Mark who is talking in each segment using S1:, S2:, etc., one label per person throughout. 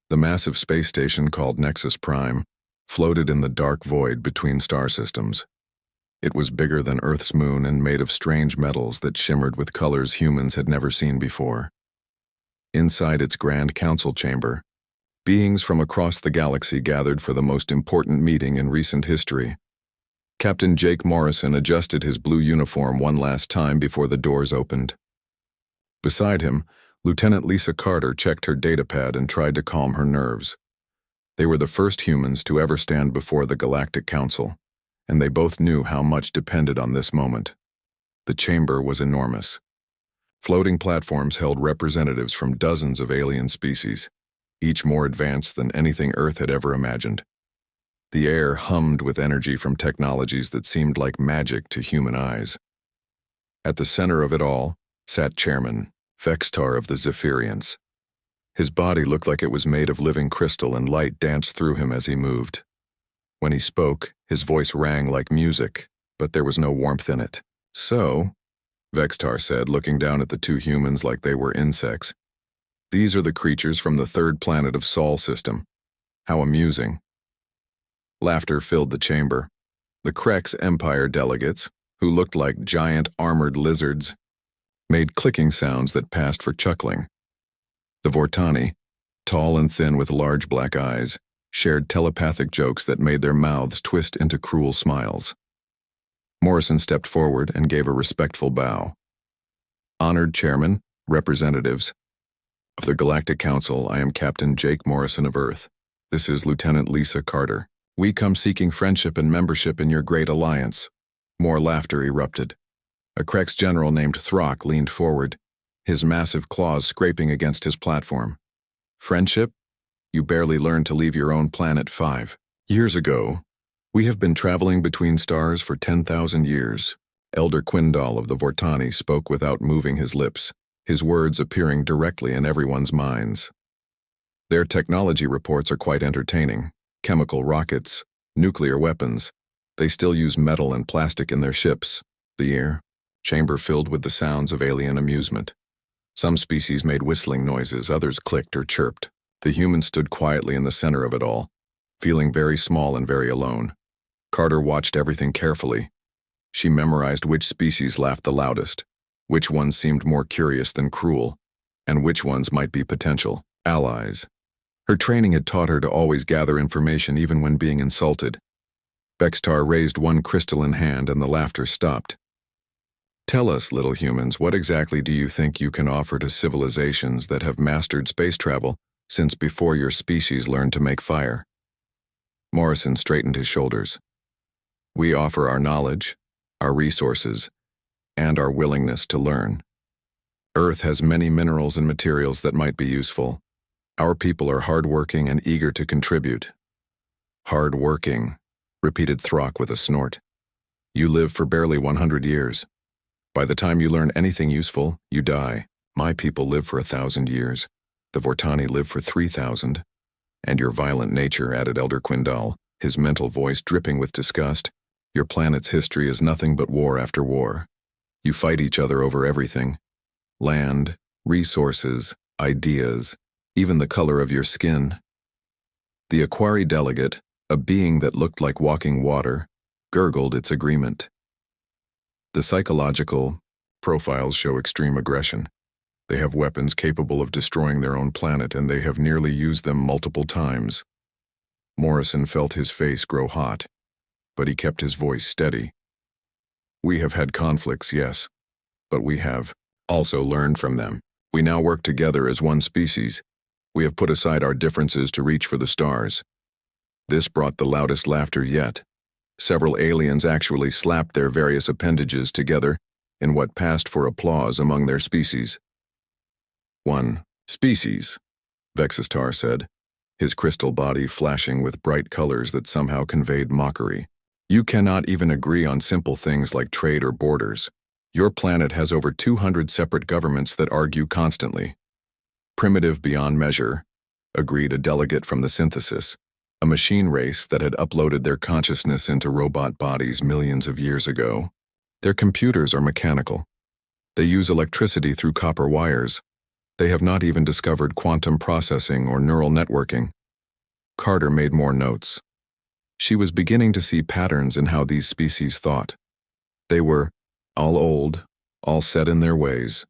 S1: The massive space station called Nexus Prime floated in the dark void between star systems. It was bigger than Earth's moon and made of strange metals that shimmered with colors humans had never seen before. Inside its grand council chamber, beings from across the galaxy gathered for the most important meeting in recent history. Captain Jake Morrison adjusted his blue uniform one last time before the doors opened. Beside him, Lieutenant Lisa Carter checked her datapad and tried to calm her nerves. They were the first humans to ever stand before the Galactic Council, and they both knew how much depended on this moment. The chamber was enormous. Floating platforms held representatives from dozens of alien species, each more advanced than anything Earth had ever imagined. The air hummed with energy from technologies that seemed like magic to human eyes. At the center of it all sat Chairman Vextar of the Zephyrians. His body looked like it was made of living crystal, and light danced through him as he moved. When he spoke, his voice rang like music, but there was no warmth in it. "So," Vextar said, looking down at the two humans like they were insects, "these are the creatures from the third planet of Sol system. How amusing." Laughter filled the chamber. The Krex Empire delegates, who looked like giant armored lizards, made clicking sounds that passed for chuckling. The Vortani, tall and thin with large black eyes, shared telepathic jokes that made their mouths twist into cruel smiles. Morrison stepped forward and gave a respectful bow. "Honored Chairman, representatives of the Galactic Council, I am Captain Jake Morrison of Earth. This is Lieutenant Lisa Carter. We come seeking friendship and membership in your great alliance." More laughter erupted. A Krex general named Throck leaned forward, his massive claws scraping against his platform. "Friendship? You barely learned to leave your own planet 5 years ago. We have been traveling between stars for 10,000 years. Elder Quindal of the Vortani spoke without moving his lips, his words appearing directly in everyone's minds. Their technology reports are quite entertaining. Chemical rockets, nuclear weapons. They still use metal and plastic in their ships. The air chamber filled with the sounds of alien amusement. Some species made whistling noises, others clicked or chirped. The humans stood quietly in the center of it all, feeling very small and very alone. Carter watched everything carefully. She memorized which species laughed the loudest, which ones seemed more curious than cruel, and which ones might be potential allies. Her training had taught her to always gather information even when being insulted. Vextar raised one crystalline hand and the laughter stopped. "Tell us, little humans, what exactly do you think you can offer to civilizations that have mastered space travel since before your species learned to make fire?" Morrison straightened his shoulders. "We offer our knowledge, our resources, and our willingness to learn. Earth has many minerals and materials that might be useful. Our people are hardworking and eager to contribute." "Hardworking," repeated Throck with a snort. "You live for barely 100 years. By the time you learn anything useful, you die. My people live for 1,000 years. The Vortani live for 3,000. And your violent nature," added Elder Quindal, his mental voice dripping with disgust. "Your planet's history is nothing but war after war. You fight each other over everything. Land, resources, ideas, even the color of your skin." The Aquari delegate, a being that looked like walking water, gurgled its agreement. "The psychological profiles show extreme aggression. They have weapons capable of destroying their own planet, and they have nearly used them multiple times." Morrison felt his face grow hot, but he kept his voice steady. "We have had conflicts, yes, but we have also learned from them. We now work together as one species. We have put aside our differences to reach for the stars." This brought the loudest laughter yet. Several aliens actually slapped their various appendages together in what passed for applause among their species. "One species," Vexistar said, his crystal body flashing with bright colors that somehow conveyed mockery. "You cannot even agree on simple things like trade or borders. Your planet has over 200 separate governments that argue constantly." "Primitive beyond measure," agreed a delegate from the Synthesis, a machine race that had uploaded their consciousness into robot bodies millions of years ago. "Their computers are mechanical. They use electricity through copper wires. They have not even discovered quantum processing or neural networking. Carter made more notes. She was beginning to see patterns in how these species thought. They were all old, all set in their ways,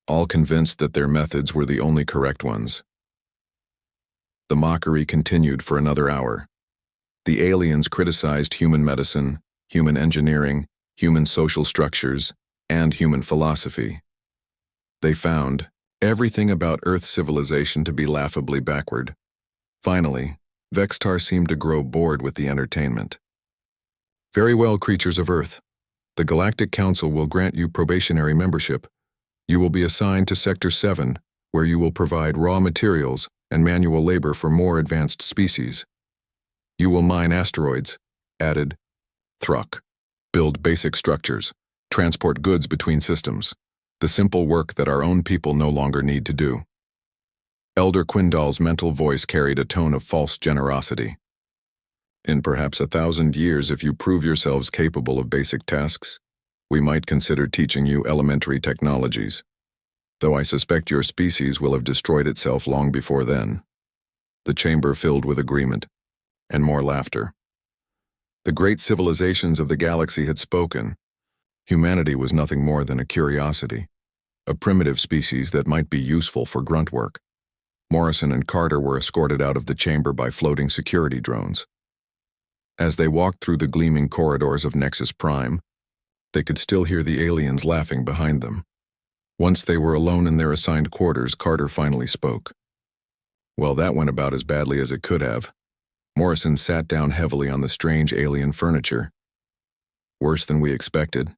S1: all convinced that their methods were the only correct ones. The mockery continued for another hour. The aliens criticized human medicine, human engineering, human social structures, and human philosophy. They found everything about Earth civilization to be laughably backward. Finally, Vextar seemed to grow bored with the entertainment. Very well, creatures of Earth. The Galactic Council will grant you probationary membership. You will be assigned to Sector 7, where you will provide raw materials and manual labor for more advanced species. You will mine asteroids, added Thruck, build basic structures, transport goods between systems, the simple work that our own people no longer need to do. Elder Quindal's mental voice carried a tone of false generosity. In perhaps 1,000 years, if you prove yourselves capable of basic tasks, we might consider teaching you elementary technologies, though I suspect your species will have destroyed itself long before then. The chamber filled with agreement, and more laughter. The great civilizations of the galaxy had spoken. Humanity was nothing more than a curiosity, a primitive species that might be useful for grunt work. Morrison and Carter were escorted out of the chamber by floating security drones. As they walked through the gleaming corridors of Nexus Prime, they could still hear the aliens laughing behind them. Once they were alone in their assigned quarters, Carter finally spoke. Well, that went about as badly as it could have. Morrison sat down heavily on the strange alien furniture. Worse than we expected.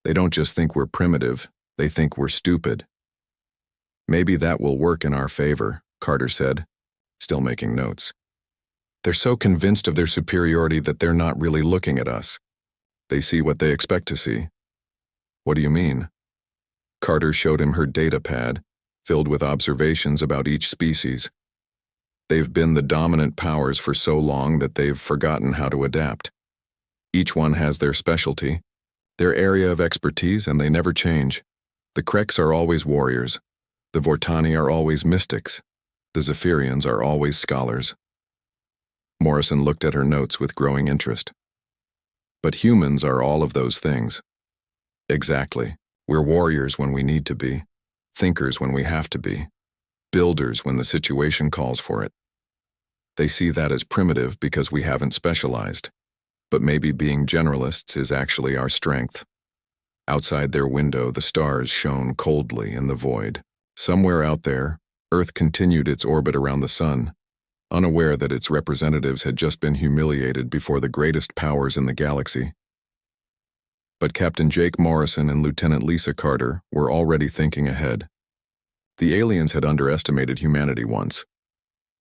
S1: They don't just think we're primitive, they think we're stupid. Maybe that will work in our favor, Carter said, still making notes. They're so convinced of their superiority that they're not really looking at us. They see what they expect to see. What do you mean? Carter showed him her data pad, filled with observations about each species. They've been the dominant powers for so long that they've forgotten how to adapt. Each one has their specialty, their area of expertise, and they never change. The Kreks are always warriors. The Vortani are always mystics. The Zephyrians are always scholars. Morrison looked at her notes with growing interest. But humans are all of those things. Exactly. We're warriors when we need to be, thinkers when we have to be, builders when the situation calls for it. They see that as primitive because we haven't specialized. But maybe being generalists is actually our strength. Outside their window, the stars shone coldly in the void. Somewhere out there, Earth continued its orbit around the sun, unaware that its representatives had just been humiliated before the greatest powers in the galaxy. But Captain Jake Morrison and Lieutenant Lisa Carter were already thinking ahead. The aliens had underestimated humanity once.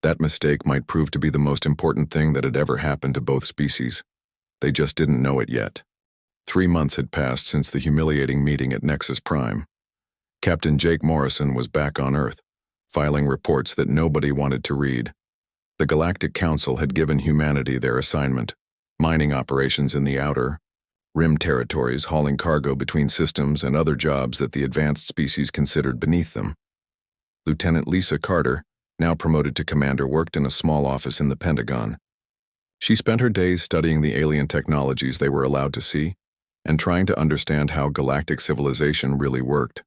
S1: That mistake might prove to be the most important thing that had ever happened to both species. They just didn't know it yet. 3 months had passed since the humiliating meeting at Nexus Prime. Captain Jake Morrison was back on Earth, filing reports that nobody wanted to read. The Galactic Council had given humanity their assignment, mining operations in the outer rim territories, hauling cargo between systems, and other jobs that the advanced species considered beneath them. Lieutenant Lisa Carter, now promoted to commander, worked in a small office in the Pentagon. She spent her days studying the alien technologies they were allowed to see and trying to understand how galactic civilization really worked.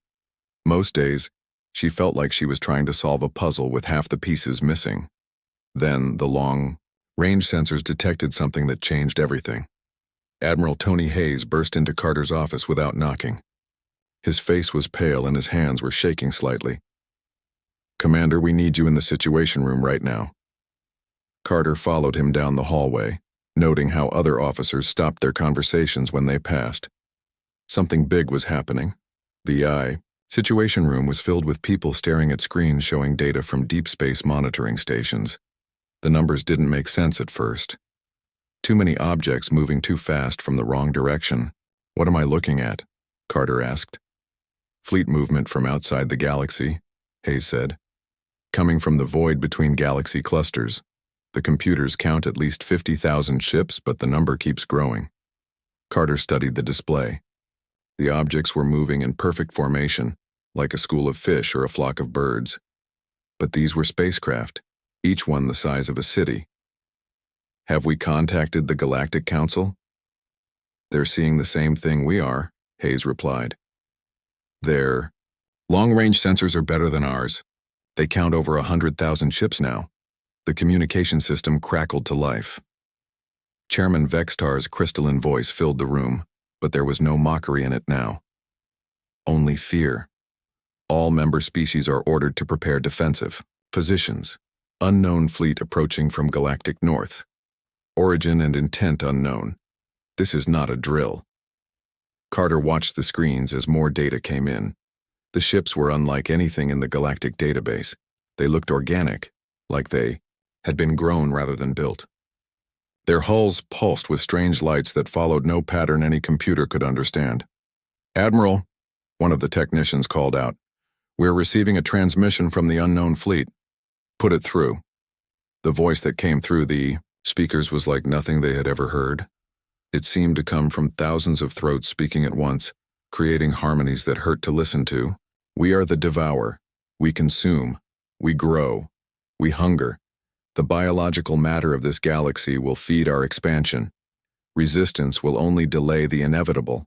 S1: Most days, she felt like she was trying to solve a puzzle with half the pieces missing. Then, the long-range sensors detected something that changed everything. Admiral Tony Hayes burst into Carter's office without knocking. His face was pale and his hands were shaking slightly. "Commander, we need you in the Situation Room right now." Carter followed him down the hallway, noting how other officers stopped their conversations when they passed. Something big was happening. The Situation Room was filled with people staring at screens showing data from deep space monitoring stations. The numbers didn't make sense at first. Too many objects moving too fast from the wrong direction. "What am I looking at?" Carter asked. "Fleet movement from outside the galaxy," Hayes said. "Coming from the void between galaxy clusters. The computers count at least 50,000 ships, but the number keeps growing." Carter studied the display. The objects were moving in perfect formation, like a school of fish or a flock of birds. But these were spacecraft, each one the size of a city. Have we contacted the Galactic Council? They're seeing the same thing we are, Hayes replied. Their long-range sensors are better than ours. They count over 100,000 ships now. The communication system crackled to life. Chairman Vextar's crystalline voice filled the room, but there was no mockery in it now. Only fear. All member species are ordered to prepare defensive positions. Unknown fleet approaching from galactic north. Origin and intent unknown. This is not a drill. Carter watched the screens as more data came in. The ships were unlike anything in the galactic database. They looked organic, like they had been grown rather than built. Their hulls pulsed with strange lights that followed no pattern any computer could understand. "Admiral," one of the technicians called out, "we're receiving a transmission from the unknown fleet. Put it through." The voice that came through the speakers was like nothing they had ever heard. It seemed to come from thousands of throats speaking at once, creating harmonies that hurt to listen to. "We are the Devour. We consume. We grow. We hunger. The biological matter of this galaxy will feed our expansion. Resistance will only delay the inevitable."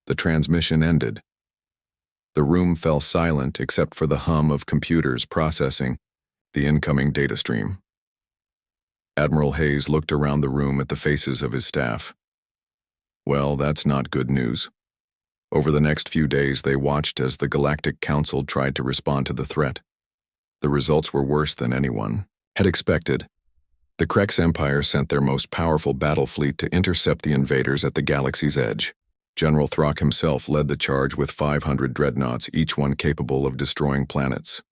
S1: The transmission ended. The room fell silent except for the hum of computers processing the incoming data stream. Admiral Hayes looked around the room at the faces of his staff. Well, that's not good news. Over the next few days, they watched as the Galactic Council tried to respond to the threat. The results were worse than anyone had expected. The Krex Empire sent their most powerful battle fleet to intercept the invaders at the galaxy's edge. General Throck himself led the charge with 500 dreadnoughts, each one capable of destroying planets.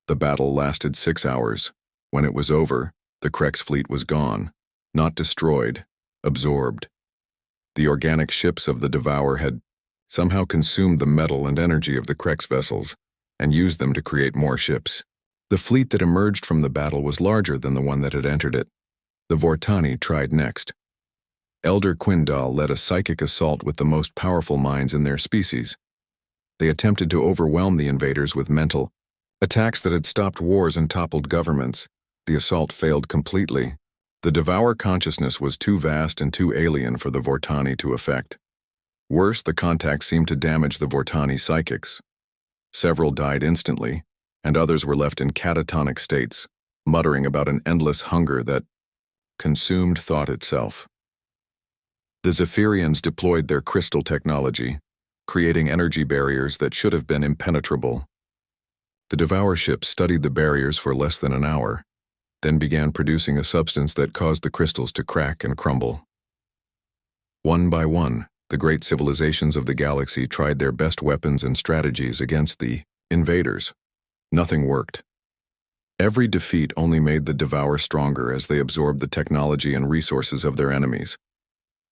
S1: The battle lasted 6 hours. When it was over, the Krex fleet was gone, not destroyed, absorbed. The organic ships of the Devour had somehow consumed the metal and energy of the Krex vessels and used them to create more ships. The fleet that emerged from the battle was larger than the one that had entered it. The Vortani tried next. Elder Quindal led a psychic assault with the most powerful minds in their species. They attempted to overwhelm the invaders with mental attacks that had stopped wars and toppled governments. The assault failed completely. The Devour consciousness was too vast and too alien for the Vortani to affect. Worse, the contact seemed to damage the Vortani psychics. Several died instantly, and others were left in catatonic states, muttering about an endless hunger that consumed thought itself. The Zephyrians deployed their crystal technology, creating energy barriers that should have been impenetrable. The Devour ships studied the barriers for less than an hour, then began producing a substance that caused the crystals to crack and crumble. One by one, the great civilizations of the galaxy tried their best weapons and strategies against the invaders. Nothing worked. Every defeat only made the Devour stronger as they absorbed the technology and resources of their enemies.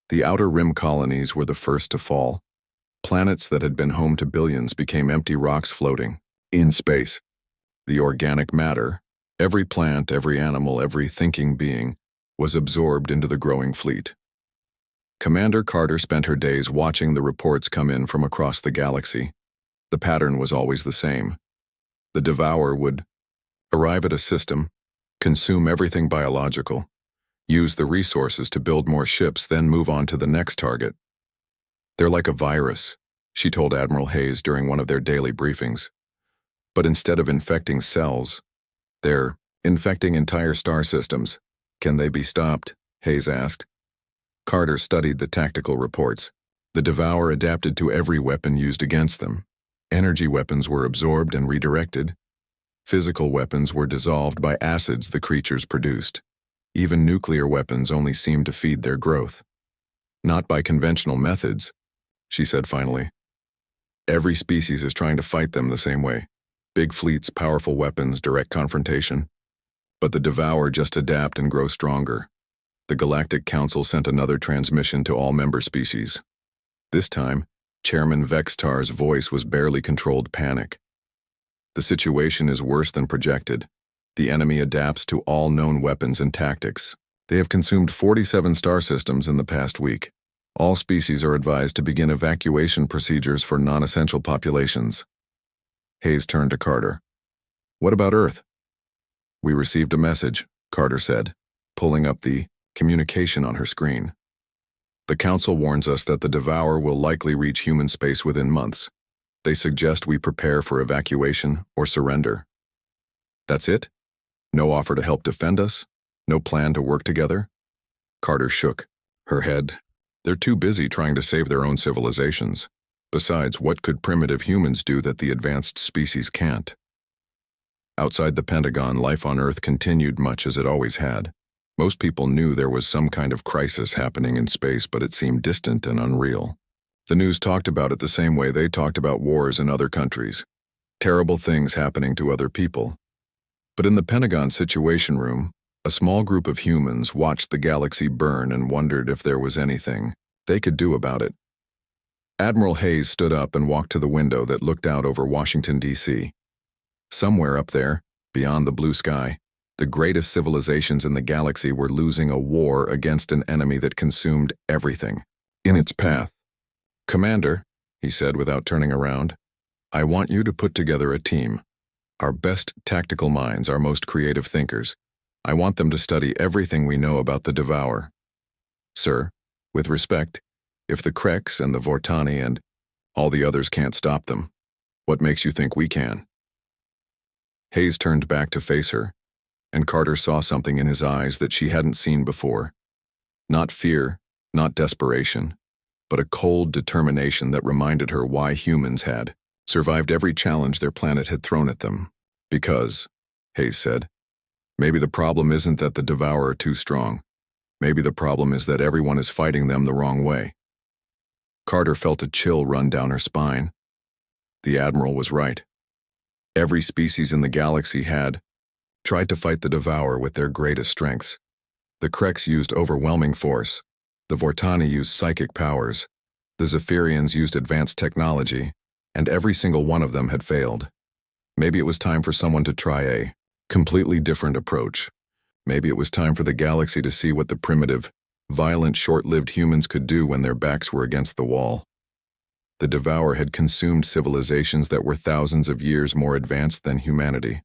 S1: The Outer Rim colonies were the first to fall. Planets that had been home to billions became empty rocks floating in space. The organic matter, every plant, every animal, every thinking being, was absorbed into the growing fleet. Commander Carter spent her days watching the reports come in from across the galaxy. The pattern was always the same. The Devour would arrive at a system, consume everything biological, use the resources to build more ships, then move on to the next target. "They're like a virus," she told Admiral Hayes during one of their daily briefings. "But instead of infecting cells, they're infecting entire star systems. Can they be stopped?" Hayes asked. Carter studied the tactical reports. The Devour adapted to every weapon used against them. Energy weapons were absorbed and redirected. Physical weapons were dissolved by acids the creatures produced. Even nuclear weapons only seemed to feed their growth. "Not by conventional methods," she said finally. "Every species is trying to fight them the same way. Big fleets, powerful weapons, direct confrontation. But the Devour just adapt and grow stronger." The Galactic Council sent another transmission to all member species. This time, Chairman Vextar's voice was barely controlled panic. "The situation is worse than projected. The enemy adapts to all known weapons and tactics. They have consumed 47 star systems in the past week. All species are advised to begin evacuation procedures for non-essential populations. Hayes turned to Carter. What about Earth? We received a message, Carter said, pulling up the communication on her screen. The Council warns us that the Devourer will likely reach human space within months. They suggest we prepare for evacuation or surrender. That's it? No offer to help defend us? No plan to work together? Carter shook her head. They're too busy trying to save their own civilizations. Besides, what could primitive humans do that the advanced species can't? Outside the Pentagon, life on Earth continued much as it always had. Most people knew there was some kind of crisis happening in space, but it seemed distant and unreal. The news talked about it the same way they talked about wars in other countries. Terrible things happening to other people. But in the Pentagon Situation Room, a small group of humans watched the galaxy burn and wondered if there was anything they could do about it. Admiral Hayes stood up and walked to the window that looked out over Washington, D.C. Somewhere up there, beyond the blue sky, the greatest civilizations in the galaxy were losing a war against an enemy that consumed everything in its path. Commander, he said without turning around, I want you to put together a team. Our best tactical minds, our most creative thinkers. I want them to study everything we know about the Devourer. Sir, with respect, if the Kreks and the Vortani and all the others can't stop them, what makes you think we can? Hayes turned back to face her, and Carter saw something in his eyes that she hadn't seen before. Not fear, not desperation, but a cold determination that reminded her why humans had survived every challenge their planet had thrown at them. Because, Hayes said, maybe the problem isn't that the Devourer are too strong. Maybe the problem is that everyone is fighting them the wrong way. Carter felt a chill run down her spine. The Admiral was right. Every species in the galaxy had tried to fight the Devourer with their greatest strengths. The Kreks used overwhelming force. The Vortani used psychic powers. The Zephyrians used advanced technology, and every single one of them had failed. Maybe it was time for someone to try a completely different approach. Maybe it was time for the galaxy to see what the primitive, violent, short-lived humans could do when their backs were against the wall. The Devourer had consumed civilizations that were thousands of years more advanced than humanity.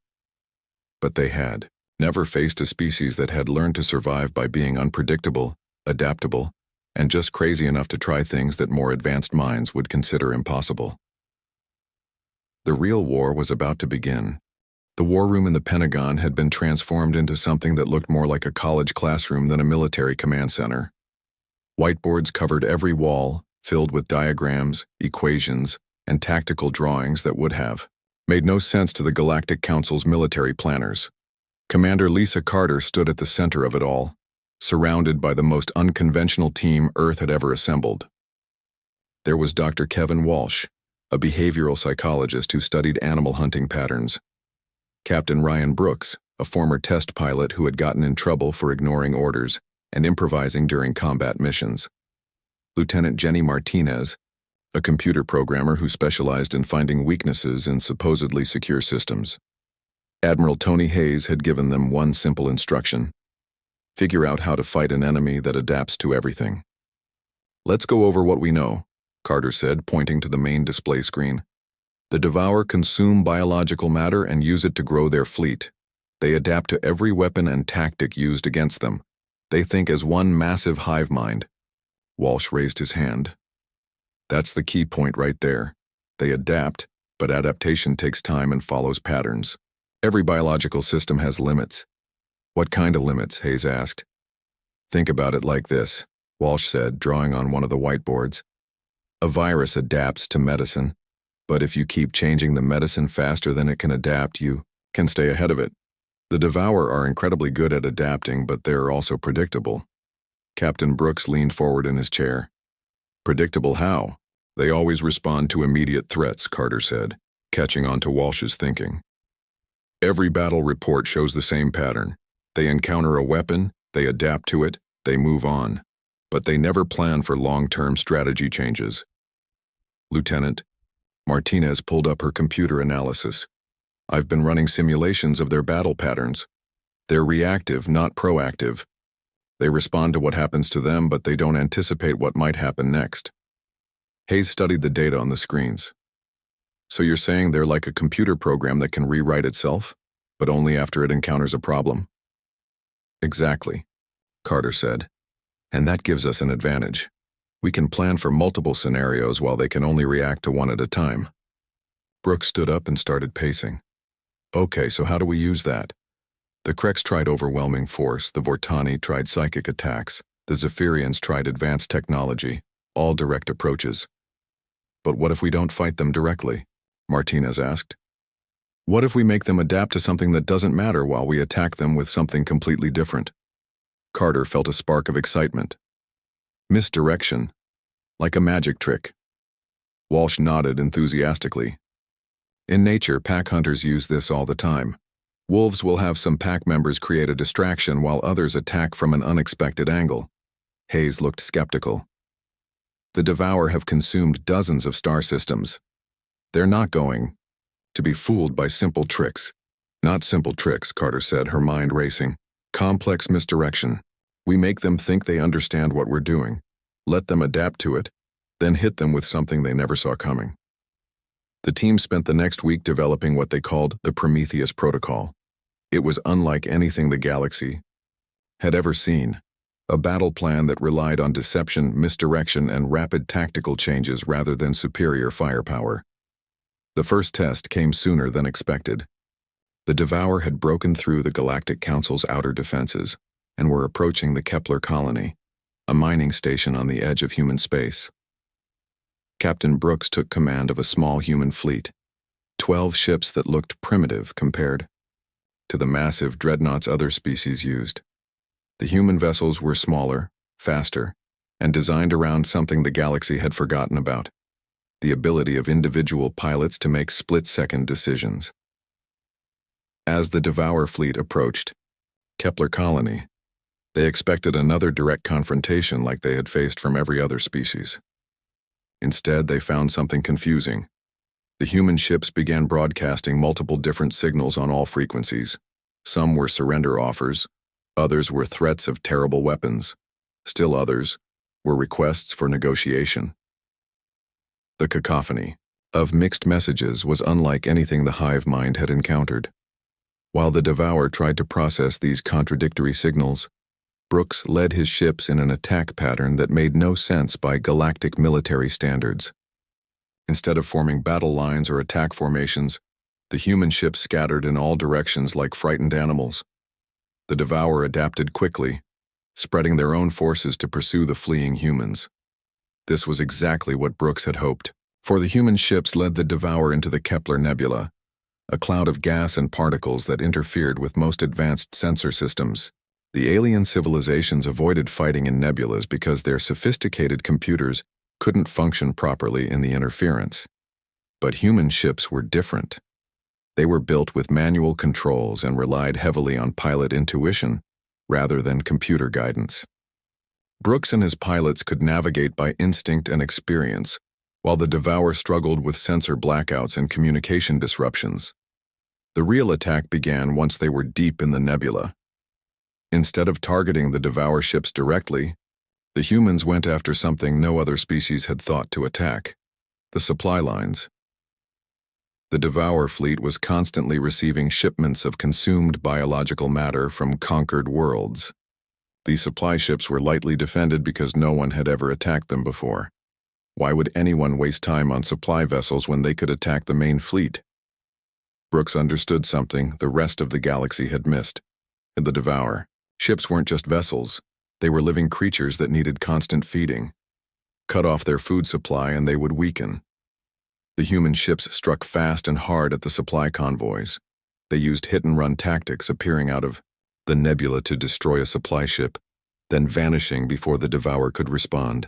S1: But they had never faced a species that had learned to survive by being unpredictable, adaptable, and just crazy enough to try things that more advanced minds would consider impossible. The real war was about to begin. The war room in the Pentagon had been transformed into something that looked more like a college classroom than a military command center. Whiteboards covered every wall, filled with diagrams, equations, and tactical drawings that would have made no sense to the Galactic Council's military planners. Commander Lisa Carter stood at the center of it all, surrounded by the most unconventional team Earth had ever assembled. There was Dr. Kevin Walsh, a behavioral psychologist who studied animal hunting patterns. Captain Ryan Brooks, a former test pilot who had gotten in trouble for ignoring orders and improvising during combat missions. Lieutenant Jenny Martinez, a computer programmer who specialized in finding weaknesses in supposedly secure systems. Admiral Tony Hayes had given them one simple instruction: figure out how to fight an enemy that adapts to everything. Let's go over what we know, Carter said, pointing to the main display screen. The Devourer consume biological matter and use it to grow their fleet. They adapt to every weapon and tactic used against them. They think as one massive hive mind. Walsh raised his hand. That's the key point right there. They adapt, but adaptation takes time and follows patterns. Every biological system has limits. What kind of limits? Hayes asked. Think about it like this, Walsh said, drawing on one of the whiteboards. A virus adapts to medicine, but if you keep changing the medicine faster than it can adapt, you can stay ahead of it. The Devourer are incredibly good at adapting, but they're also predictable. Captain Brooks leaned forward in his chair. Predictable how? They always respond to immediate threats, Carter said, catching on to Walsh's thinking. Every battle report shows the same pattern. They encounter a weapon, they adapt to it, they move on. But they never plan for long-term strategy changes. Lieutenant, Martinez pulled up her computer analysis. I've been running simulations of their battle patterns. They're reactive, not proactive. They respond to what happens to them, but they don't anticipate what might happen next. Hayes studied the data on the screens. So you're saying they're like a computer program that can rewrite itself, but only after it encounters a problem? Exactly, Carter said. And that gives us an advantage. We can plan for multiple scenarios while they can only react to one at a time. Brooks stood up and started pacing. Okay, so how do we use that? The Kreks tried overwhelming force, the Vortani tried psychic attacks, the Zephyrians tried advanced technology, all direct approaches. But what if we don't fight them directly? Martinez asked. What if we make them adapt to something that doesn't matter while we attack them with something completely different? Carter felt a spark of excitement. Misdirection, like a magic trick. Walsh nodded enthusiastically. In nature, pack hunters use this all the time. Wolves will have some pack members create a distraction while others attack from an unexpected angle. Hayes looked skeptical. The Devour have consumed dozens of star systems. They're not going to be fooled by simple tricks. Not simple tricks, Carter said, her mind racing. Complex misdirection. We make them think they understand what we're doing, let them adapt to it, then hit them with something they never saw coming. The team spent the next week developing what they called the Prometheus Protocol. It was unlike anything the galaxy had ever seen, a battle plan that relied on deception, misdirection, and rapid tactical changes rather than superior firepower. The first test came sooner than expected. The Devour had broken through the Galactic Council's outer defenses and were approaching the Kepler colony, a mining station on the edge of human space. Captain Brooks took command of a small human fleet, 12 ships that looked primitive compared to the massive dreadnoughts other species used. The human vessels were smaller, faster, and designed around something the galaxy had forgotten about: the ability of individual pilots to make split-second decisions. As the Devour fleet approached Kepler colony, they expected another direct confrontation like they had faced from every other species. Instead, they found something confusing. The human ships began broadcasting multiple different signals on all frequencies. Some were surrender offers, others were threats of terrible weapons, still others were requests for negotiation. The cacophony of mixed messages was unlike anything the hive mind had encountered. While the Devour tried to process these contradictory signals, Brooks led his ships in an attack pattern that made no sense by galactic military standards. Instead of forming battle lines or attack formations, the human ships scattered in all directions like frightened animals. The Devour adapted quickly, spreading their own forces to pursue the fleeing humans. This was exactly what Brooks had hoped, for the human ships led the Devour into the Kepler Nebula, a cloud of gas and particles that interfered with most advanced sensor systems. The alien civilizations avoided fighting in nebulas because their sophisticated computers couldn't function properly in the interference. But human ships were different. They were built with manual controls and relied heavily on pilot intuition rather than computer guidance. Brooks and his pilots could navigate by instinct and experience, while the Devour struggled with sensor blackouts and communication disruptions. The real attack began once they were deep in the nebula. Instead of targeting the Devour ships directly, the humans went after something no other species had thought to attack: the supply lines. The Devour fleet was constantly receiving shipments of consumed biological matter from conquered worlds. These supply ships were lightly defended because no one had ever attacked them before. Why would anyone waste time on supply vessels when they could attack the main fleet? Brooks understood something the rest of the galaxy had missed. In the Devour, ships weren't just vessels. They were living creatures that needed constant feeding. Cut off their food supply and they would weaken. The human ships struck fast and hard at the supply convoys. They used hit-and-run tactics, appearing out of the nebula to destroy a supply ship, then vanishing before the Devour could respond.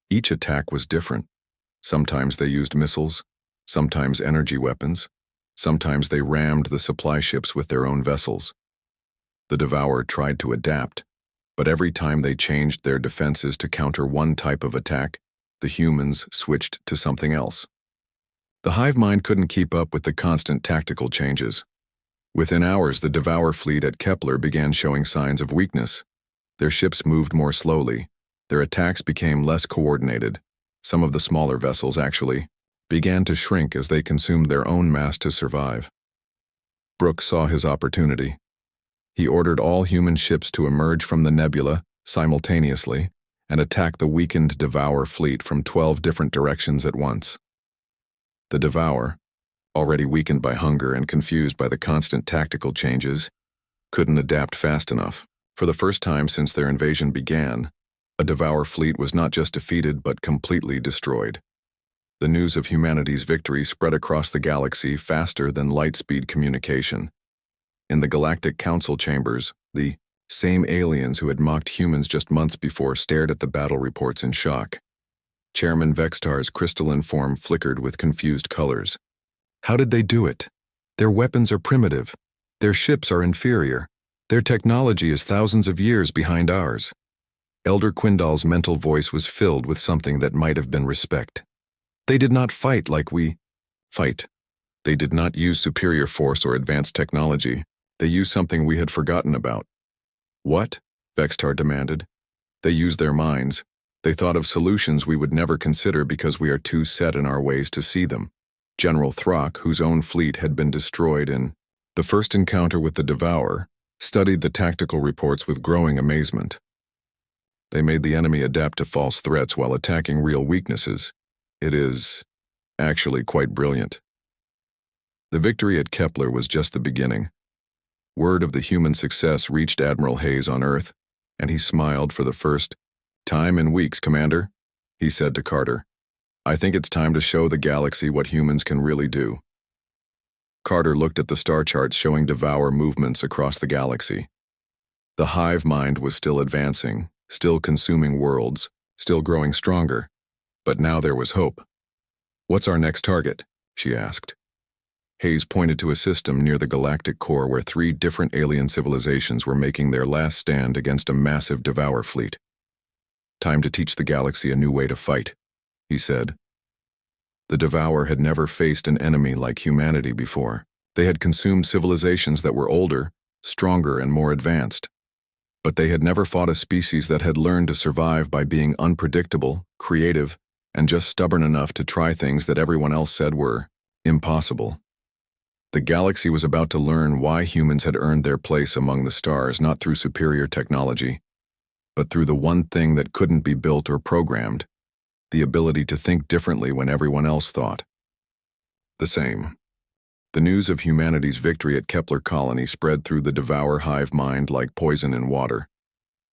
S1: Each attack was different. Sometimes they used missiles, sometimes energy weapons, sometimes they rammed the supply ships with their own vessels. The Devour tried to adapt, but every time they changed their defenses to counter one type of attack, the humans switched to something else. The hive mind couldn't keep up with the constant tactical changes. Within hours, the Devour fleet at Kepler began showing signs of weakness. Their ships moved more slowly. Their attacks became less coordinated. Some of the smaller vessels, actually, began to shrink as they consumed their own mass to survive. Brooks saw his opportunity. He ordered all human ships to emerge from the nebula simultaneously and attack the weakened Devour fleet from 12 different directions at once. The Devour, already weakened by hunger and confused by the constant tactical changes, couldn't adapt fast enough. For the first time since their invasion began, a Devour fleet was not just defeated but completely destroyed. The news of humanity's victory spread across the galaxy faster than light-speed communication. In the Galactic Council chambers, the same aliens who had mocked humans just months before stared at the battle reports in shock. Chairman Vextar's crystalline form flickered with confused colors. How did they do it? Their weapons are primitive. Their ships are inferior. Their technology is thousands of years behind ours. Elder Quindal's mental voice was filled with something that might have been respect. They did not fight like we fight. They did not use superior force or advanced technology. They used something we had forgotten about. What? Vextar demanded. They used their minds. They thought of solutions we would never consider because we are too set in our ways to see them. General Throck, whose own fleet had been destroyed in the first encounter with the Devour, studied the tactical reports with growing amazement. They made the enemy adapt to false threats while attacking real weaknesses. It is actually quite brilliant. The victory at Kepler was just the beginning. Word of the human success reached Admiral Hayes on Earth, and he smiled for the first time in weeks. Commander, he said to Carter, I think it's time to show the galaxy what humans can really do. Carter looked at the star charts showing Devour movements across the galaxy. The hive mind was still advancing, still consuming worlds, still growing stronger, but now there was hope. What's our next target? She asked. Hayes pointed to a system near the galactic core where 3 different alien civilizations were making their last stand against a massive Devour fleet. Time to teach the galaxy a new way to fight, he said. The Devour had never faced an enemy like humanity before. They had consumed civilizations that were older, stronger, and more advanced. But they had never fought a species that had learned to survive by being unpredictable, creative, and just stubborn enough to try things that everyone else said were impossible. The galaxy was about to learn why humans had earned their place among the stars not through superior technology, but through the one thing that couldn't be built or programmed, the ability to think differently when everyone else thought the same. The news of humanity's victory at Kepler Colony spread through the Devour hive mind like poison in water.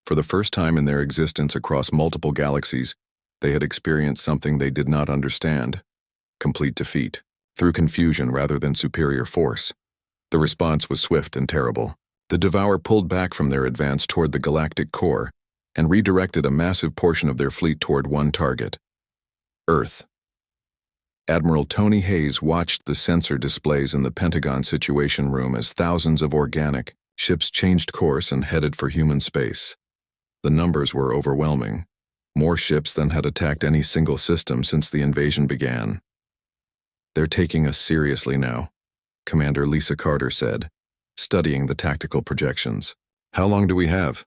S1: For the first time in their existence across multiple galaxies, they had experienced something they did not understand: complete defeat, through confusion rather than superior force. The response was swift and terrible. The Devour pulled back from their advance toward the galactic core and redirected a massive portion of their fleet toward one target: Earth. Admiral Tony Hayes watched the sensor displays in the Pentagon Situation Room as thousands of organic ships changed course and headed for human space. The numbers were overwhelming, more ships than had attacked any single system since the invasion began. They're taking us seriously now, Commander Lisa Carter said, studying the tactical projections. How long do we have?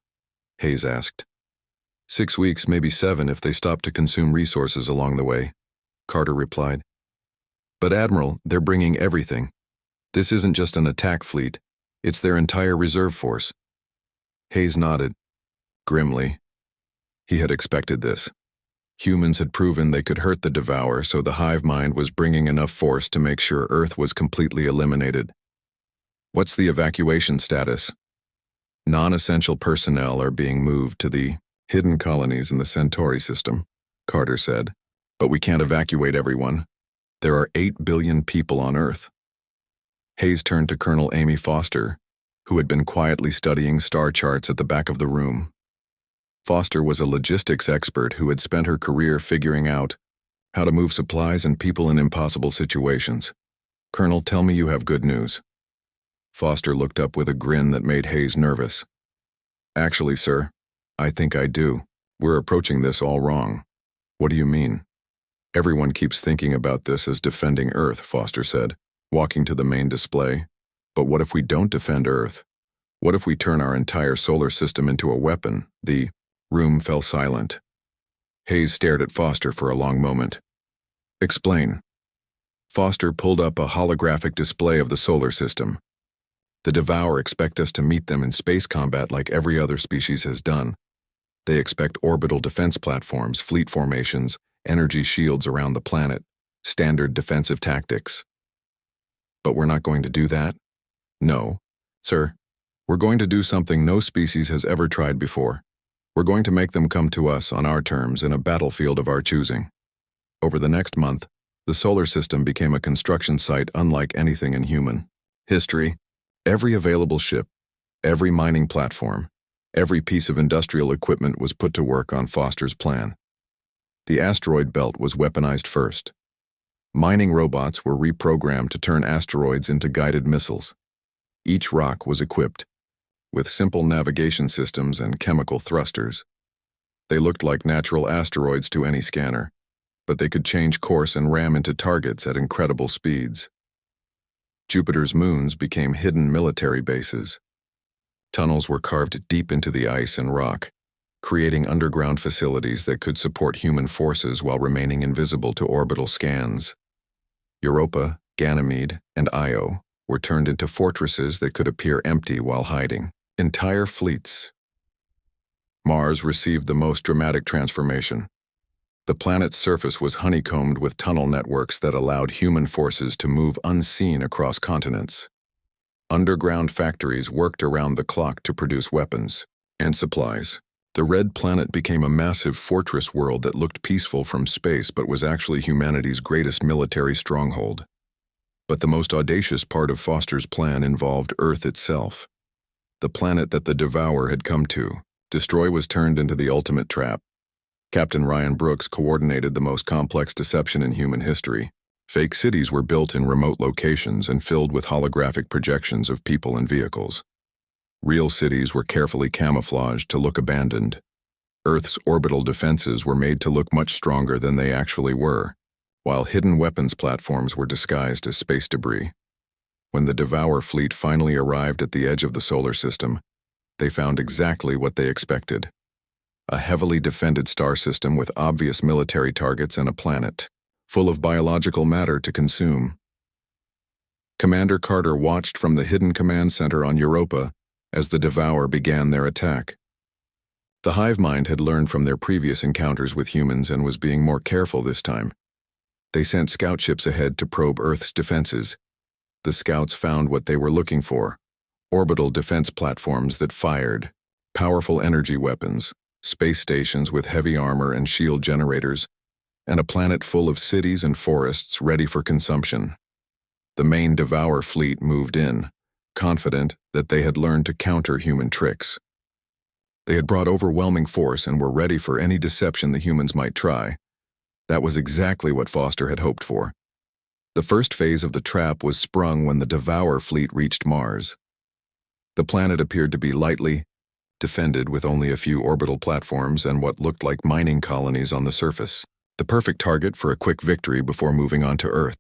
S1: Hayes asked. 6 weeks, maybe 7 if they stop to consume resources along the way, Carter replied. But Admiral, they're bringing everything. This isn't just an attack fleet, it's their entire reserve force. Hayes nodded, grimly. He had expected this. Humans had proven they could hurt the Devour, so the hive mind was bringing enough force to make sure Earth was completely eliminated. What's the evacuation status? Non-essential personnel are being moved to the hidden colonies in the Centauri system, Carter said. But we can't evacuate everyone. There are 8 billion people on Earth. Hayes turned to Colonel Amy Foster, who had been quietly studying star charts at the back of the room. Foster was a logistics expert who had spent her career figuring out how to move supplies and people in impossible situations. Colonel, tell me you have good news. Foster looked up with a grin that made Hayes nervous. Actually, sir, I think I do. We're approaching this all wrong. What do you mean? Everyone keeps thinking about this as defending Earth, Foster said, walking to the main display. But what if we don't defend Earth? What if we turn our entire solar system into a weapon? The room fell silent. Hayes stared at Foster for a long moment. Explain. Foster pulled up a holographic display of the solar system. The Devour expect us to meet them in space combat like every other species has done. They expect orbital defense platforms, fleet formations, energy shields around the planet, standard defensive tactics. But we're not going to do that? No, sir. We're going to do something no species has ever tried before. We're going to make them come to us on our terms in a battlefield of our choosing. Over the next month, the solar system became a construction site unlike anything in human history. Every available ship, every mining platform, every piece of industrial equipment was put to work on Foster's plan. The asteroid belt was weaponized first. Mining robots were reprogrammed to turn asteroids into guided missiles. Each rock was equipped with simple navigation systems and chemical thrusters. They looked like natural asteroids to any scanner, but they could change course and ram into targets at incredible speeds. Jupiter's moons became hidden military bases. Tunnels were carved deep into the ice and rock, creating underground facilities that could support human forces while remaining invisible to orbital scans. Europa, Ganymede, and Io were turned into fortresses that could appear empty while hiding. Entire fleets. Mars received the most dramatic transformation. The planet's surface was honeycombed with tunnel networks that allowed human forces to move unseen across continents. Underground factories worked around the clock to produce weapons and supplies. The Red Planet became a massive fortress world that looked peaceful from space but was actually humanity's greatest military stronghold. But the most audacious part of Foster's plan involved Earth itself. The planet that the Devour had come to. Destroy was turned into the ultimate trap. Captain Ryan Brooks coordinated the most complex deception in human history. Fake cities were built in remote locations and filled with holographic projections of people and vehicles. Real cities were carefully camouflaged to look abandoned. Earth's orbital defenses were made to look much stronger than they actually were, while hidden weapons platforms were disguised as space debris. When the Devour fleet finally arrived at the edge of the solar system, they found exactly what they expected. A heavily defended star system with obvious military targets and a planet full of biological matter to consume. Commander Carter watched from the hidden command center on Europa as the Devour began their attack. The hive mind had learned from their previous encounters with humans and was being more careful this time. They sent scout ships ahead to probe Earth's defenses. The scouts found what they were looking for: orbital defense platforms that fired, powerful energy weapons, space stations with heavy armor and shield generators, and a planet full of cities and forests ready for consumption. The main Devour fleet moved in, confident that they had learned to counter human tricks. They had brought overwhelming force and were ready for any deception the humans might try. That was exactly what Foster had hoped for. The first phase of the trap was sprung when the Devour fleet reached Mars. The planet appeared to be lightly defended with only a few orbital platforms and what looked like mining colonies on the surface. The perfect target for a quick victory before moving on to Earth.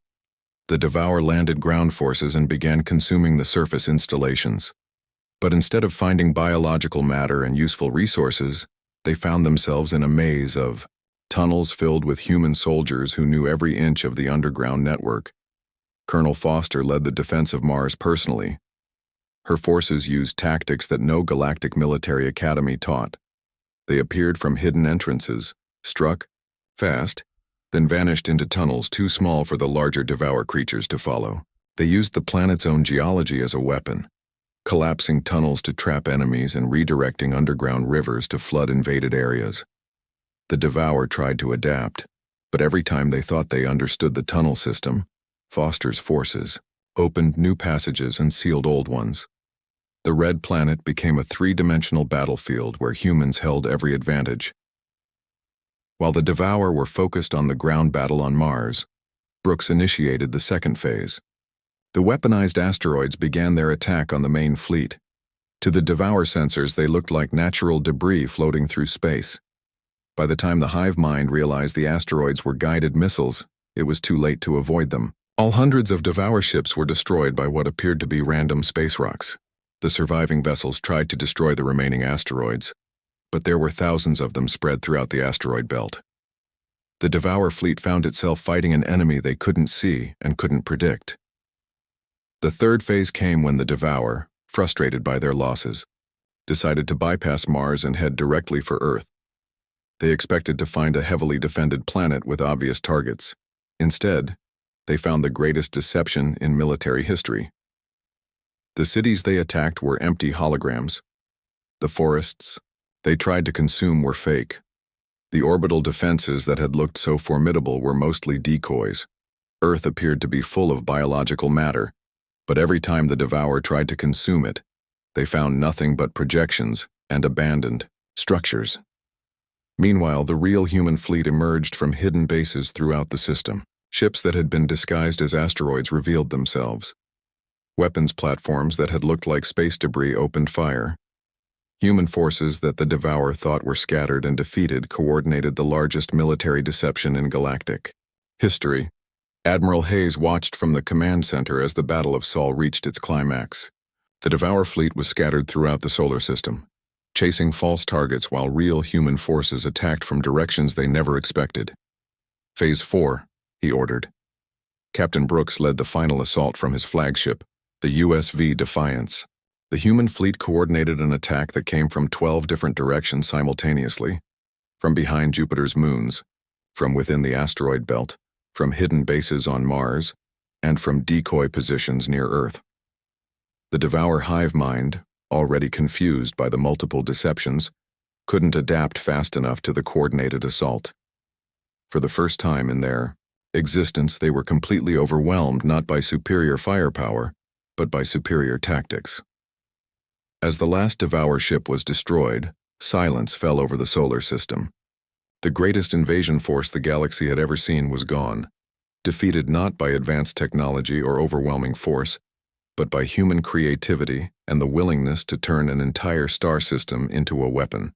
S1: The Devour landed ground forces and began consuming the surface installations. But instead of finding biological matter and useful resources, they found themselves in a maze of tunnels filled with human soldiers who knew every inch of the underground network. Colonel Foster led the defense of Mars personally. Her forces used tactics that no galactic military academy taught. They appeared from hidden entrances, struck fast, then vanished into tunnels too small for the larger Devour creatures to follow. They used the planet's own geology as a weapon, collapsing tunnels to trap enemies and redirecting underground rivers to flood invaded areas. The Devour tried to adapt, but every time they thought they understood the tunnel system, Foster's forces opened new passages and sealed old ones. The Red Planet became a three-dimensional battlefield where humans held every advantage. While the Devour were focused on the ground battle on Mars, Brooks initiated the second phase. The weaponized asteroids began their attack on the main fleet. To the Devour sensors, they looked like natural debris floating through space. By the time the hive mind realized the asteroids were guided missiles, it was too late to avoid them. All hundreds of Devour ships were destroyed by what appeared to be random space rocks. The surviving vessels tried to destroy the remaining asteroids, but there were thousands of them spread throughout the asteroid belt. The Devour fleet found itself fighting an enemy they couldn't see and couldn't predict. The third phase came when the Devour, frustrated by their losses, decided to bypass Mars and head directly for Earth. They expected to find a heavily defended planet with obvious targets. Instead, they found the greatest deception in military history. The cities they attacked were empty holograms. The forests they tried to consume were fake. The orbital defenses that had looked so formidable were mostly decoys. Earth appeared to be full of biological matter, but every time the Devour tried to consume it, they found nothing but projections and abandoned structures. Meanwhile, the real human fleet emerged from hidden bases throughout the system. Ships that had been disguised as asteroids revealed themselves. Weapons platforms that had looked like space debris opened fire. Human forces that the Devour thought were scattered and defeated coordinated the largest military deception in Galactic history. Admiral Hayes watched from the command center as the Battle of Sol reached its climax. The Devour fleet was scattered throughout the solar system, chasing false targets while real human forces attacked from directions they never expected. Phase 4, he ordered. Captain Brooks led the final assault from his flagship, the USV Defiance. The human fleet coordinated an attack that came from 12 different directions simultaneously, from behind Jupiter's moons, from within the asteroid belt, from hidden bases on Mars, and from decoy positions near Earth. The Devour hive mind, already confused by the multiple deceptions, couldn't adapt fast enough to the coordinated assault. For the first time in their existence, they were completely overwhelmed not by superior firepower, but by superior tactics. As the last Devour ship was destroyed, silence fell over the solar system. The greatest invasion force the galaxy had ever seen was gone, defeated not by advanced technology or overwhelming force, but by human creativity and the willingness to turn an entire star system into a weapon.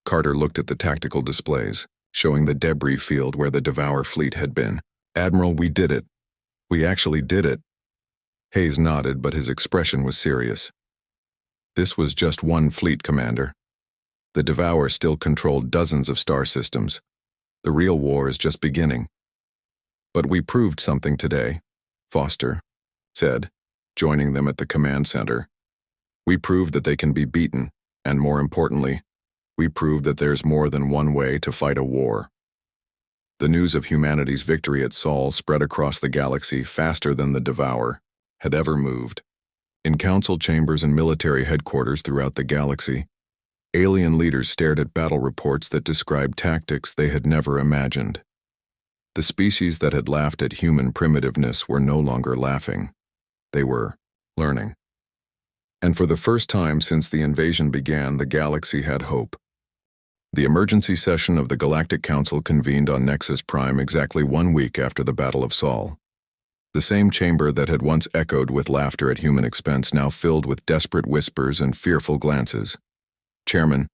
S1: Carter looked at the tactical displays, showing the debris field where the Devour fleet had been. "Admiral, we did it. We actually did it." Hayes nodded, but his expression was serious. This was just one fleet, Commander. The Devour still controlled dozens of star systems. The real war is just beginning. "But we proved something today," Foster said, joining them at the command center. "We proved that they can be beaten, and more importantly, we proved that there's more than one way to fight a war." The news of humanity's victory at Sol spread across the galaxy faster than the Devour had ever moved. In council chambers and military headquarters throughout the galaxy, alien leaders stared at battle reports that described tactics they had never imagined. The species that had laughed at human primitiveness were no longer laughing. They were learning. And for the first time since the invasion began, the galaxy had hope. The emergency session of the Galactic Council convened on Nexus Prime exactly 1 week after the Battle of Sol. The same chamber that had once echoed with laughter at human expense now filled with desperate whispers and fearful glances. Chairman,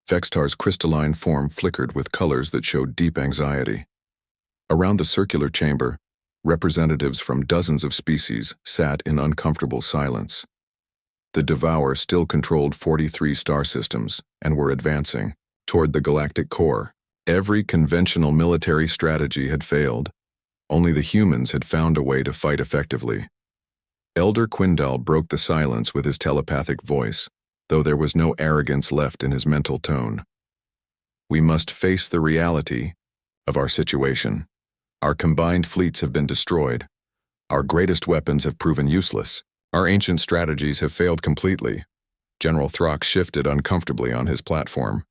S1: Vextar's crystalline form flickered with colors that showed deep anxiety. Around the circular chamber, representatives from dozens of species sat in uncomfortable silence. The Devour still controlled 43 star systems and were advancing toward the galactic core. Every conventional military strategy had failed. Only the humans had found a way to fight effectively. Elder Quindal broke the silence with his telepathic voice, though there was no arrogance left in his mental tone. "We must face the reality of our situation. Our combined fleets have been destroyed. Our greatest weapons have proven useless. Our ancient strategies have failed completely." General Throck shifted uncomfortably on his platform.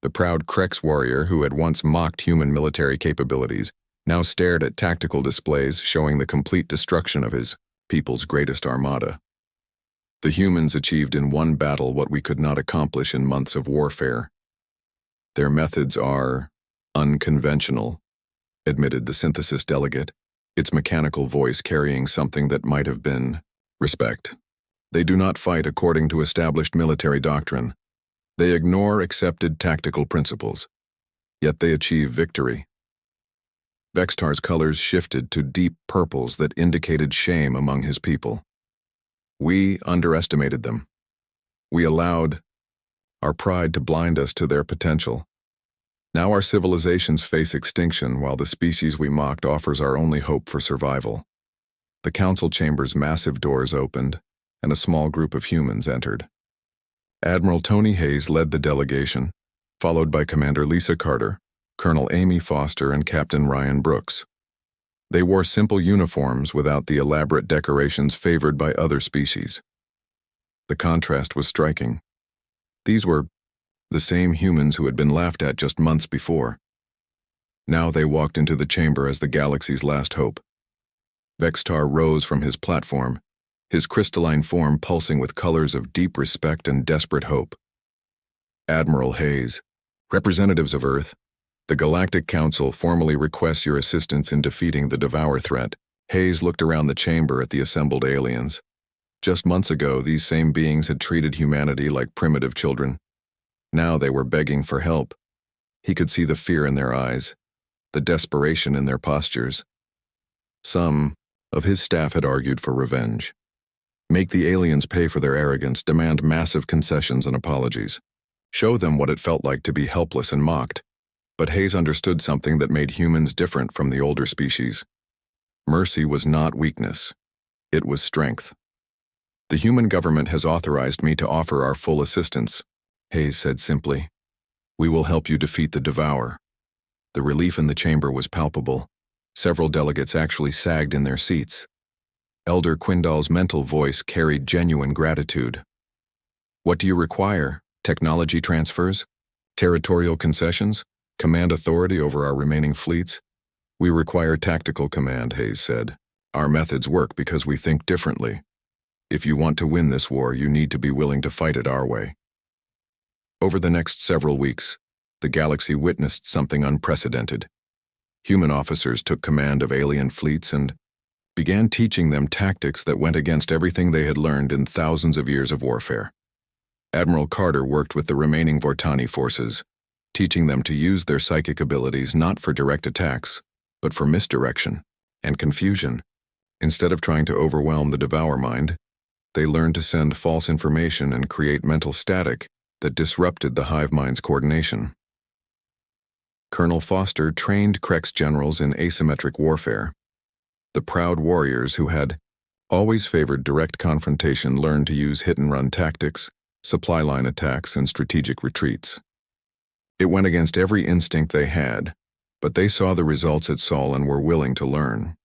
S1: The proud Krex warrior who had once mocked human military capabilities now stared at tactical displays showing the complete destruction of his people's greatest armada. "The humans achieved in one battle what we could not accomplish in months of warfare. Their methods are unconventional," admitted the synthesis delegate, its mechanical voice carrying something that might have been respect. "They do not fight according to established military doctrine. They ignore accepted tactical principles. Yet they achieve victory." Vextar's colors shifted to deep purples that indicated shame among his people. We underestimated them. We allowed our pride to blind us to their potential. Now our civilizations face extinction while the species we mocked offers our only hope for survival. The council chamber's massive doors opened, and a small group of humans entered. Admiral Tony Hayes led the delegation, followed by Commander Lisa Carter, Colonel Amy Foster, and Captain Ryan Brooks. They wore simple uniforms without the elaborate decorations favored by other species. The contrast was striking. These were the same humans who had been laughed at just months before. Now they walked into the chamber as the galaxy's last hope. Vextar rose from his platform, his crystalline form pulsing with colors of deep respect and desperate hope. Admiral Hayes, representatives of Earth, the Galactic Council formally requests your assistance in defeating the Devour threat. Hayes looked around the chamber at the assembled aliens. Just months ago, these same beings had treated humanity like primitive children. Now they were begging for help. He could see the fear in their eyes, the desperation in their postures. Some of his staff had argued for revenge. Make the aliens pay for their arrogance, demand massive concessions and apologies. Show them what it felt like to be helpless and mocked. But Hayes understood something that made humans different from the older species. Mercy was not weakness. It was strength. The human government has authorized me to offer our full assistance, Hayes said simply. We will help you defeat the Devour. The relief in the chamber was palpable. Several delegates actually sagged in their seats. Elder Quindal's mental voice carried genuine gratitude. What do you require? Technology transfers? Territorial concessions? Command authority over our remaining fleets? We require tactical command, Hayes said. Our methods work because we think differently. If you want to win this war, you need to be willing to fight it our way. Over the next several weeks, the galaxy witnessed something unprecedented. Human officers took command of alien fleets and began teaching them tactics that went against everything they had learned in thousands of years of warfare. Admiral Carter worked with the remaining Vortani forces, teaching them to use their psychic abilities not for direct attacks, but for misdirection and confusion. Instead of trying to overwhelm the Devour mind, they learned to send false information and create mental static that disrupted the hive mind's coordination. Colonel Foster trained Krex generals in asymmetric warfare. The proud warriors who had always favored direct confrontation learned to use hit-and-run tactics, supply line attacks, and strategic retreats. It went against every instinct they had, but they saw the results at Sol and were willing to learn.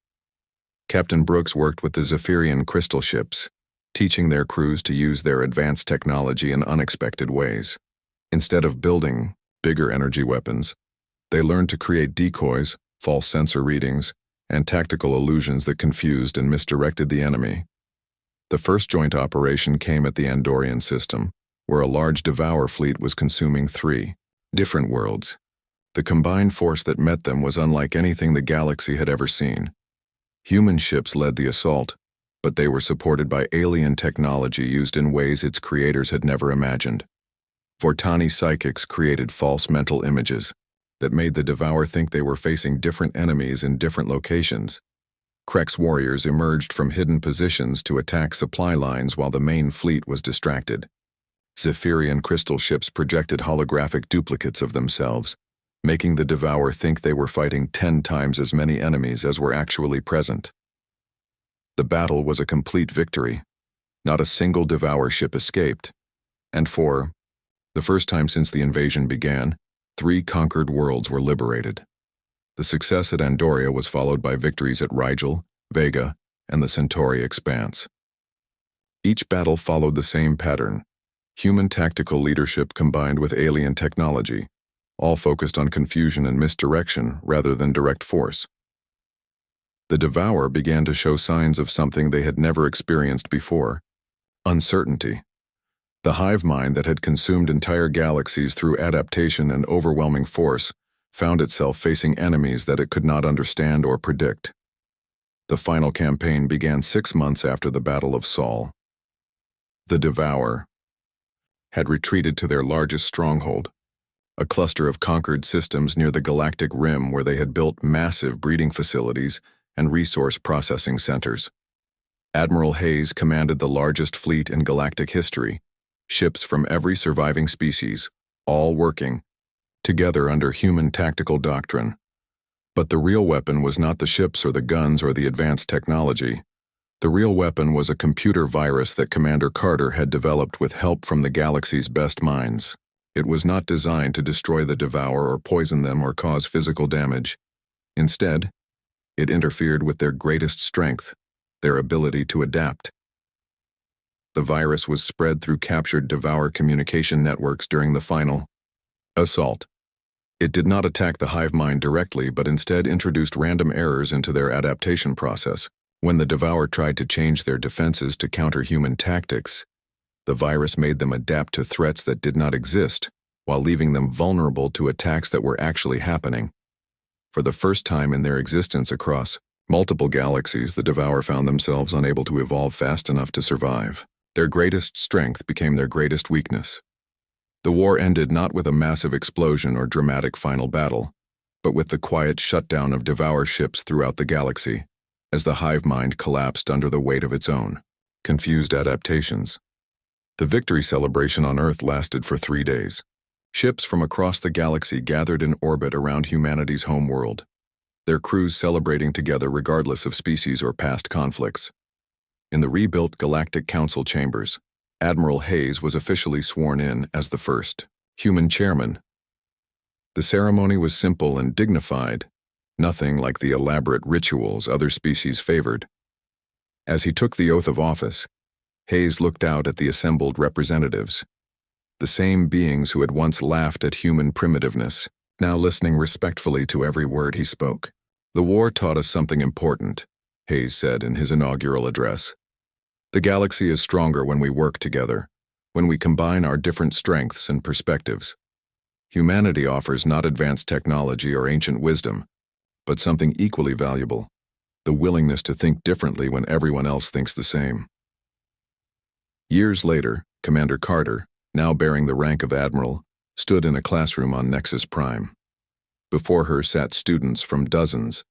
S1: Captain Brooks worked with the Zephyrian crystal ships, teaching their crews to use their advanced technology in unexpected ways. Instead of building bigger energy weapons, they learned to create decoys, false sensor readings, and tactical illusions that confused and misdirected the enemy. The first joint operation came at the Andorian system, where a large Devour fleet was consuming 3 different worlds. The combined force that met them was unlike anything the galaxy had ever seen. Human ships led the assault, but they were supported by alien technology used in ways its creators had never imagined. Vortani psychics created false mental images that made the Devour think they were facing different enemies in different locations. Krex warriors emerged from hidden positions to attack supply lines while the main fleet was distracted. Zephyrian crystal ships projected holographic duplicates of themselves, making the Devour think they were fighting 10 times as many enemies as were actually present. The battle was a complete victory. Not a single Devour ship escaped, and for the first time since the invasion began, 3 conquered worlds were liberated. The success at Andoria was followed by victories at Rigel, Vega, and the Centauri Expanse. Each battle followed the same pattern: human tactical leadership combined with alien technology, all focused on confusion and misdirection rather than direct force. The Devour began to show signs of something they had never experienced before: uncertainty. The hive mind that had consumed entire galaxies through adaptation and overwhelming force found itself facing enemies that it could not understand or predict. The final campaign began 6 months after the Battle of Sol. The Devour had retreated to their largest stronghold, a cluster of conquered systems near the galactic rim where they had built massive breeding facilities and resource processing centers. Admiral Hayes commanded the largest fleet in galactic history, ships from every surviving species, all working together under human tactical doctrine. But the real weapon was not the ships or the guns or the advanced technology. The real weapon was a computer virus that Commander Carter had developed with help from the galaxy's best minds. It was not designed to destroy the Devour or poison them or cause physical damage. Instead, it interfered with their greatest strength, their ability to adapt. The virus was spread through captured Devour communication networks during the final assault. It did not attack the hive mind directly, but instead introduced random errors into their adaptation process. When the Devour tried to change their defenses to counter human tactics, the virus made them adapt to threats that did not exist, while leaving them vulnerable to attacks that were actually happening. For the first time in their existence across multiple galaxies, the Devour found themselves unable to evolve fast enough to survive. Their greatest strength became their greatest weakness. The war ended not with a massive explosion or dramatic final battle, but with the quiet shutdown of Devour ships throughout the galaxy, as the hive mind collapsed under the weight of its own confused adaptations. The victory celebration on Earth lasted for 3 days. Ships from across the galaxy gathered in orbit around humanity's home world, their crews celebrating together regardless of species or past conflicts. In the rebuilt Galactic Council chambers, Admiral Hayes was officially sworn in as the first human chairman. The ceremony was simple and dignified, nothing like the elaborate rituals other species favored. As he took the oath of office, Hayes looked out at the assembled representatives, the same beings who had once laughed at human primitiveness, now listening respectfully to every word he spoke. "The war taught us something important," Hayes said in his inaugural address. "The galaxy is stronger when we work together, when we combine our different strengths and perspectives. Humanity offers not advanced technology or ancient wisdom, but something equally valuable, the willingness to think differently when everyone else thinks the same." Years later, Commander Carter, now bearing the rank of Admiral, stood in a classroom on Nexus Prime. Before her sat students from dozens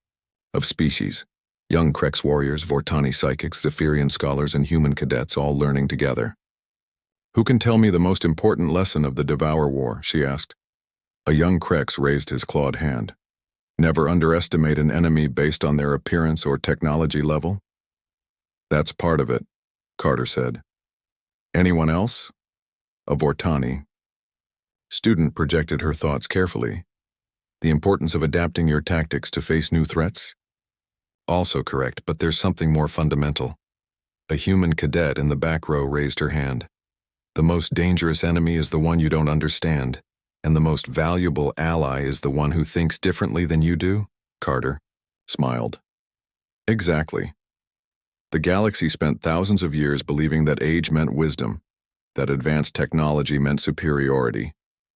S1: of species, young Krex warriors, Vortani psychics, Zephyrian scholars, and human cadets all learning together. "Who can tell me the most important lesson of the Devour War?" she asked. A young Krex raised his clawed hand. "Never underestimate an enemy based on their appearance or technology level?" "That's part of it," Carter said. "Anyone else?" A Vortani student projected her thoughts carefully. "The importance of adapting your tactics to face new threats?" "Also correct, but there's something more fundamental." A human cadet in the back row raised her hand. "The most dangerous enemy is the one you don't understand, and the most valuable ally is the one who thinks differently than you do," Carter smiled. "Exactly. The galaxy spent thousands of years believing that age meant wisdom, that advanced technology meant superiority,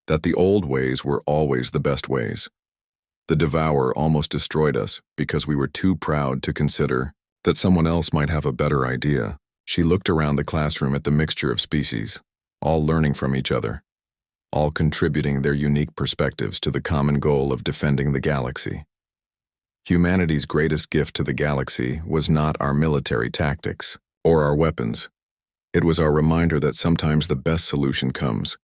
S1: that the old ways were always the best ways. The Devour almost destroyed us because we were too proud to consider that someone else might have a better idea." She looked around the classroom at the mixture of species, all learning from each other, all contributing their unique perspectives to the common goal of defending the galaxy. Humanity's greatest gift to the galaxy was not our military tactics or our weapons. It was our reminder that sometimes the best solution comes